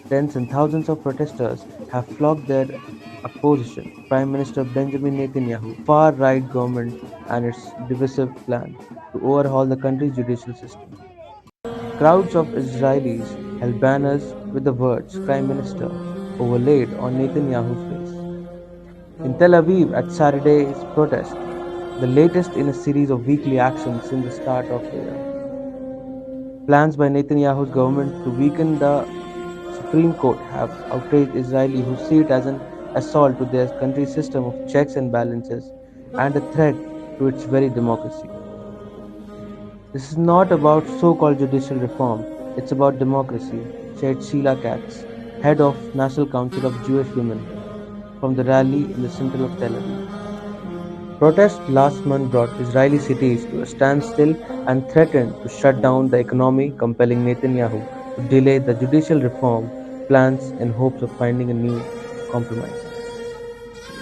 Tens and thousands of protesters have flocked their opposition, Prime Minister Benjamin Netanyahu, far-right government and its divisive plan to overhaul the country's judicial system. Crowds of Israelis held banners with the words Prime Minister overlaid on Netanyahu's face. In Tel Aviv at Saturday's protest, the latest in a series of weekly actions since the start of the year. Plans by Netanyahu's government to weaken the Supreme Court have outraged Israelis who see it as an assault to their country's system of checks and balances and a threat to its very democracy. This is not about so-called judicial reform, it's about democracy, said Sheila Katz, head of National Council of Jewish Women, from the rally in the center of Tel Aviv. Protests last month brought Israeli cities to a standstill and threatened to shut down the economy, compelling Netanyahu to delay the judicial reform plans in hopes of finding a new compromise.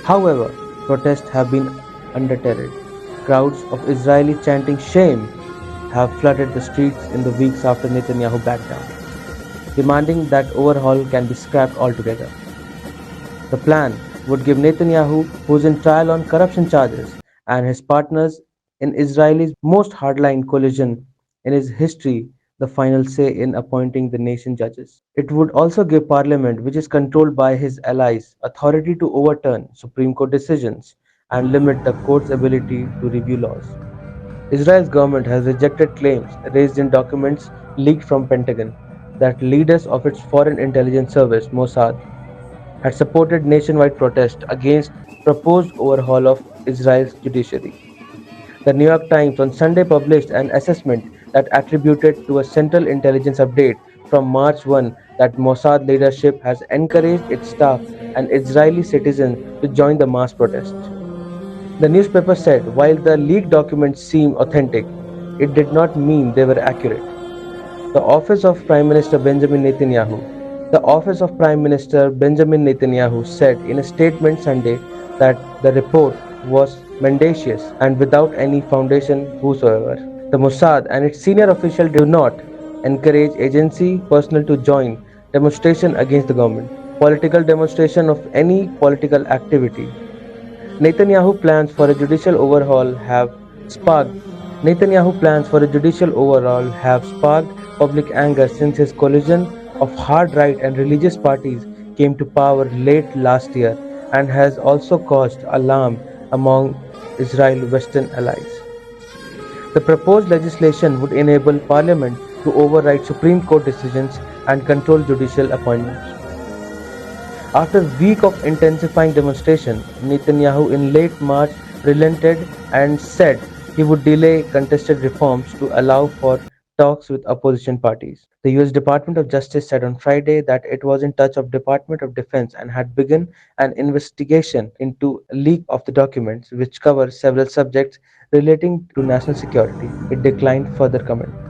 However, protests have been undeterred. Crowds of Israelis chanting "Shame" have flooded the streets in the weeks after Netanyahu backed down, demanding that overhaul can be scrapped altogether. The plan would give Netanyahu, who is in trial on corruption charges, and his partners in Israel's most hardline coalition in his history the final say in appointing the nation's judges. It would also give Parliament, which is controlled by his allies, authority to overturn Supreme Court decisions and limit the court's ability to review laws. Israel's government has rejected claims raised in documents leaked from Pentagon that leaders of its foreign intelligence service, Mossad, had supported nationwide protest against proposed overhaul of Israel's judiciary. The New York Times on Sunday published an assessment that attributed to a Central Intelligence update from March 1 that Mossad leadership has encouraged its staff and Israeli citizens to join the mass protest. The newspaper said while the leaked documents seem authentic, it did not mean they were accurate. The office of Prime Minister Benjamin Netanyahu The office of Prime Minister Benjamin Netanyahu said in a statement Sunday that the report was mendacious and without any foundation whatsoever. The Mossad and its senior officials do not encourage agency personnel to join demonstration against the government, political demonstration of any political activity. Netanyahu plans for a judicial overhaul have sparked Netanyahu plans for a judicial overhaul have sparked public anger since his coalition of hard right and religious parties came to power late last year and has also caused alarm among Israel's Western allies. The proposed legislation would enable Parliament to override Supreme Court decisions and control judicial appointments. After a week of intensifying demonstration, Netanyahu in late March relented and said he would delay contested reforms to allow for talks with opposition parties. The US Department of Justice said on Friday that it was in touch with Department of Defense and had begun an investigation into a leak of the documents which cover several subjects relating to national security. It declined further comment.